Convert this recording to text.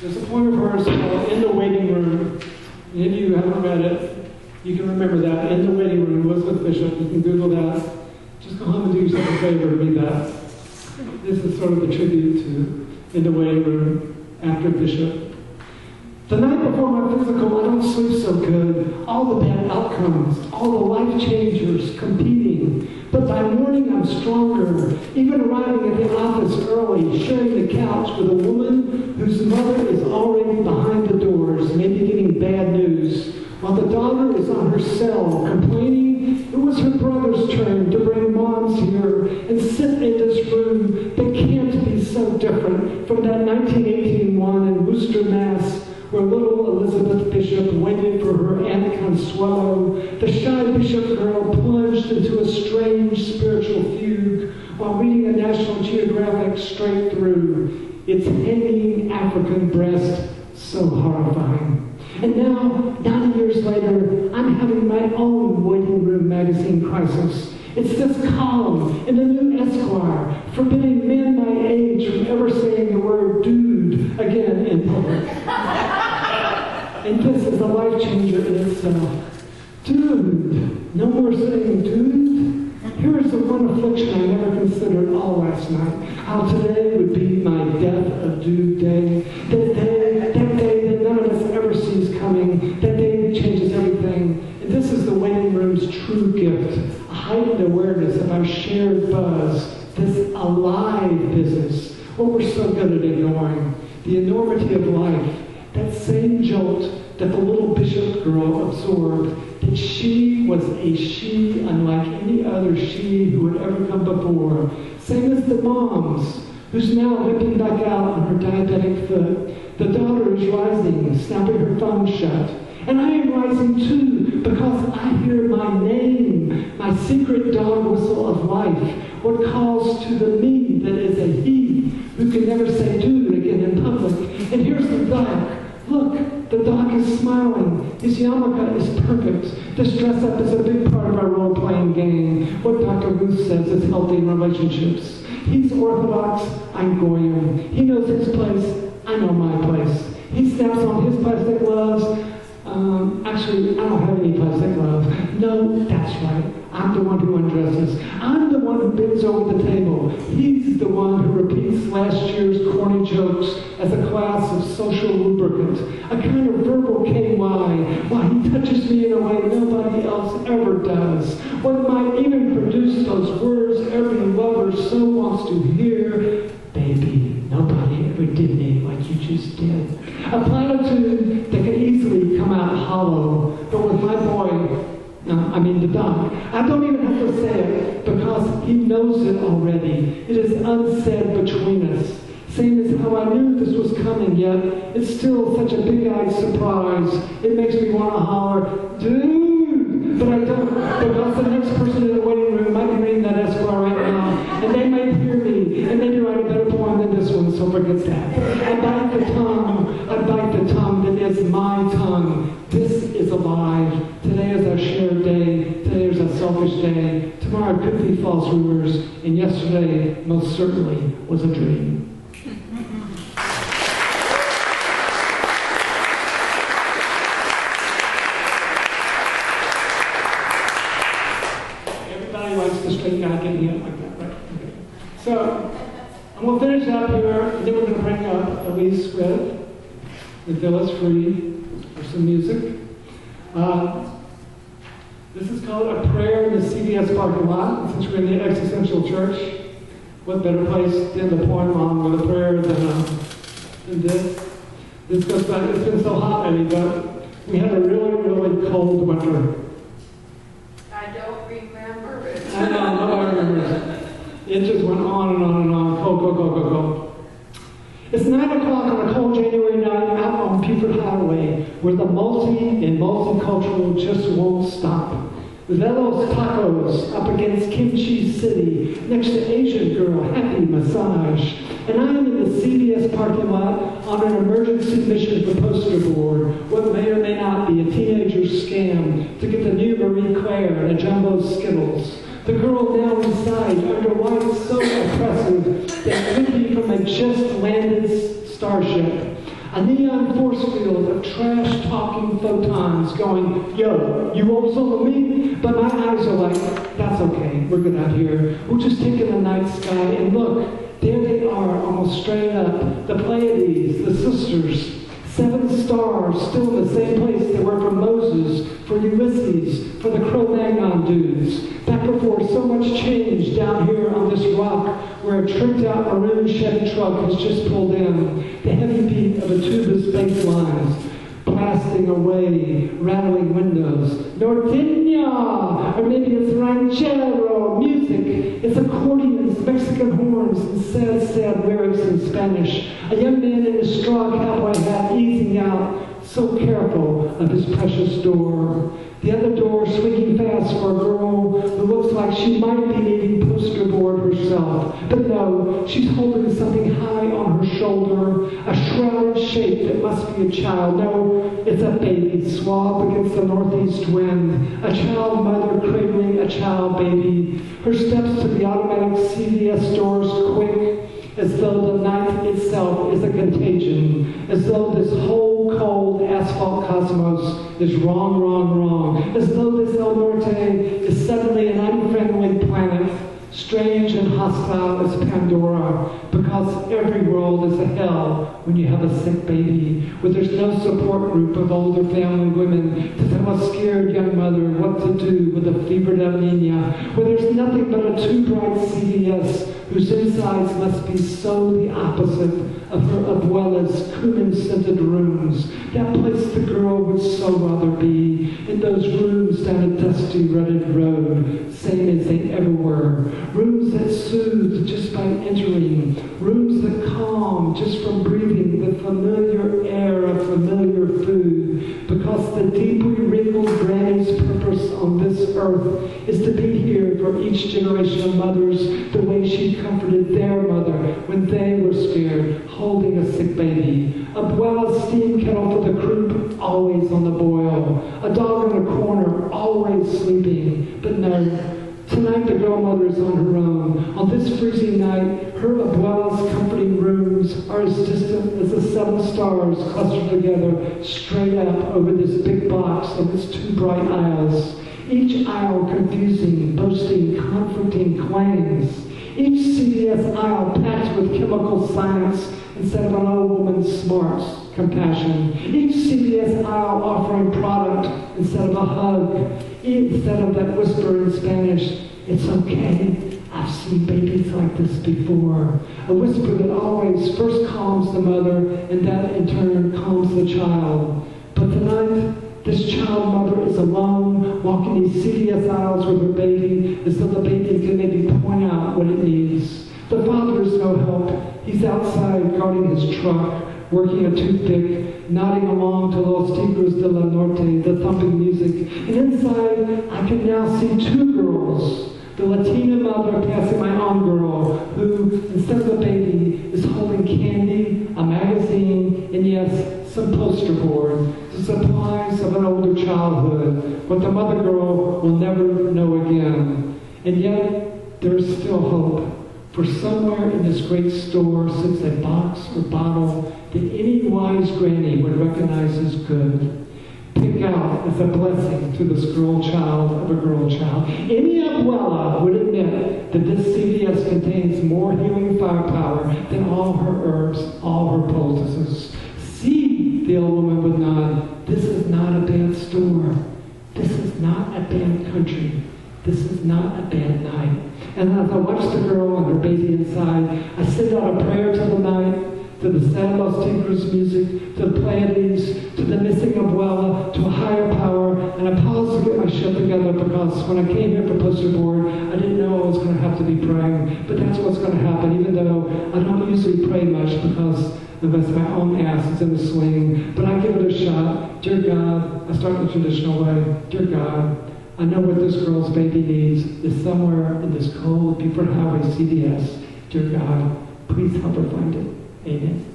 There's a poem of hers called In the Waiting Room. And if you haven't read it, you can remember that. In the Waiting Room, Elizabeth Bishop. You can Google that. Just go home and do yourself a favor to read that. This is sort of a tribute to In the Waiting Room after Bishop. The night before my physical, I don't sleep so good. All the bad outcomes, all the life changers competing. But by morning I'm stronger, even arriving at the office early, sharing the couch with a woman whose mother is already behind the doors, maybe getting bad news, while the daughter is on her cell, complaining it was her brother's turn to bring moms here and sit in this room that can't be so different from that 1918 one in Worcester, Mass., where little Elizabeth Bishop waited for her Aunt Consuelo. The shy Bishop girl plunged into a strange spiritual fugue while reading a National Geographic straight through. Its hanging African breast, so horrifying. And now, 90 years later, I'm having my own waiting room magazine crisis. It's this column in the new Esquire forbidding men my age from ever saying the word dude again in public. And this is a life changer in itself. Dude, no more saying dude. Here is the one affliction I never considered all last night. How today would be my death of dude day. That day that none of us ever sees coming. That day that changes everything. And this is the waiting room's true gift. A heightened awareness of our shared buzz. This alive business. What we're so good at ignoring. The enormity of life. That same jolt that the little Bishop girl absorbed, that she was a she unlike any other she who had ever come before. Same as the moms, who's now limping back out on her diabetic foot. The daughter is rising, snapping her phone shut. And I am rising too, because I hear my name, my secret dog whistle of life, what calls to the me that is a he, who can never say dude again in public. And here's the dog. Look, the dog is smiling. His yarmulke is perfect. This dress-up is a big part of our role-playing game. What Dr. Ruth says is healthy in relationships. He's Orthodox, I'm Goyim. He knows his place, I know my place. He snaps on his plastic gloves. Actually, I don't have any plastic gloves. No, that's right. I'm the one who undresses. I'm the one who bends over the table. He's the one who repeats last year's corny jokes as a class of social lubricant, a kind of verbal KY, while he touches me in a way nobody else ever does. What might even produce those words every lover so wants to hear, baby, nobody ever did me like you just did. A platitude that can easily come out hollow, but with my boy, the dog, I don't even have to say it because he knows it already. It is unsaid between us. Same as how I knew this was coming, yet it's still such a big-eyed surprise. It makes me want to holler, dude! But I don't, because the next person in the waiting room might be reading that Esquire right now, and they might hear me, and maybe write a better poem than this one, so forget that. I bite the tongue that is my tongue. This is alive. Today is our shared day. Today is our selfish day. Tomorrow could be false rumors, and yesterday most certainly was a dream. Everybody likes the straight guy getting up like that, right? Okay. So, I'm going to finish up here, and then we're going to bring up Elise with Fill Us Free for some music. This is called A Prayer in the CVS Parking Lot. Since we're in the existential church, what better place to end the poem on with a prayer than this? This goes back, it's been so hot lately, but we had a really, really cold winter. I don't remember it. I know, nobody remembers it. It just went on and on and on. Cold, cold, cold, cold, cold. It's 9 o'clock on a cold January night out on Buford Highway, where the multi and multicultural just won't stop. Velos Tacos up against Kimchi City, next to Asian Girl Happy Massage. And I'm in the CVS parking lot on an emergency mission for poster board, what may or may not be a teenager's scam to get the new Marie Claire and a jumbo Skittles. The girl now inside under lights so oppressive that could be from a just landed starship. A neon force field of trash-talking photons going, yo, you won't solo me? But my eyes are like, that's okay, we're good out here. We'll just take in the night sky and look, there they are, almost straight up. The Pleiades, the sisters, 7 stars, still in the same place they were for Moses, for Ulysses, for the Cro-Magnon dudes. Back before so much change down here on this rock where a tricked-out maroon Chevy truck has just pulled in. The heavy beat of a tuba's bass lines blasting away, rattling windows. Norteña! Or maybe it's ranchero music. It's accordions, Mexican horns, and sad, sad lyrics in Spanish. A young man in a straw cowboy hat easing out, so careful of his precious door. The other door swinging fast for a girl who looks like she might be needing poster board herself. But no, she's holding something high on her shoulder, a shrouded shape that must be a child. No, it's a baby swab against the northeast wind, a child mother cradling a child baby. Her steps to the automatic CVS doors quick, as though the night itself is a contagion, as though this whole cold asphalt cosmos is wrong, wrong, wrong, as though this El Norte is suddenly an unfriendly planet, strange and hostile as Pandora, because every world is a hell when you have a sick baby, where there's no support group of older family women to tell a scared young mother what to do with a fevered El Nina, where there's nothing but a too bright CVS whose insides must be so the opposite of her abuela's cumin-scented rooms, that place the girl would so rather be, in those rooms down a dusty, rutted road, same as they ever were, rooms that soothe just by entering, rooms that calm just from breathing the familiar air of familiar food, because the deeply wrinkled granny's purpose on this earth is to be here for each generation of mothers the way she comforted their mother when they were scared, holding a sick baby. Abuela's steam kettle for the croup, always on the boil. A dog in a corner, always sleeping. But no, tonight the girl mother is on her own. On this freezing night, her abuela's comforting rooms are as distant as the 7 stars clustered together straight up over this big box of its 2 bright aisles. Each aisle confusing, boasting, conflicting claims. Each CVS aisle packed with chemical science instead of an old woman's smarts, compassion. Each CVS aisle offering product instead of a hug. Instead of that whisper in Spanish, it's okay, I've seen babies like this before. A whisper that always first calms the mother and that in turn calms the child. But tonight, this child mother is alone, walking these CVS aisles with her baby, as though the baby can maybe point out what it needs. The father is no help. He's outside guarding his truck, working a toothpick, nodding along to Los Tigres de la Norte, the thumping music. And inside, I can now see 2 girls. The Latina mother passing my own girl, who, instead of a baby, is holding candy, a magazine, and yes, some poster board, the supplies of an older childhood, what the mother girl will never know again. And yet, there is still hope. For somewhere in this great store sits a box or bottle that any wise granny would recognize as good. Pick out as a blessing to this girl child of a girl child. Any abuela would admit that this CVS contains more healing firepower than all her herbs, all her poultices. See, the old woman would nod, this is not a bad store. This is not a bad country. This is not a bad night. And as I watch the girl and her baby inside, I send out a prayer to the night, to the sad Los Tigres music, to the Pleiades, to the missing abuela, to a higher power, and I pause to get my shit together because when I came here for poster board, I didn't know I was going to have to be praying, but that's what's going to happen, even though I don't usually pray much because unless my own ass is in the swing, but I give it a shot. Dear God, I start the traditional way. Dear God, I know what this girl's baby needs is somewhere in this cold, Beaufort Highway CVS. Dear God, please help her find it. Amen.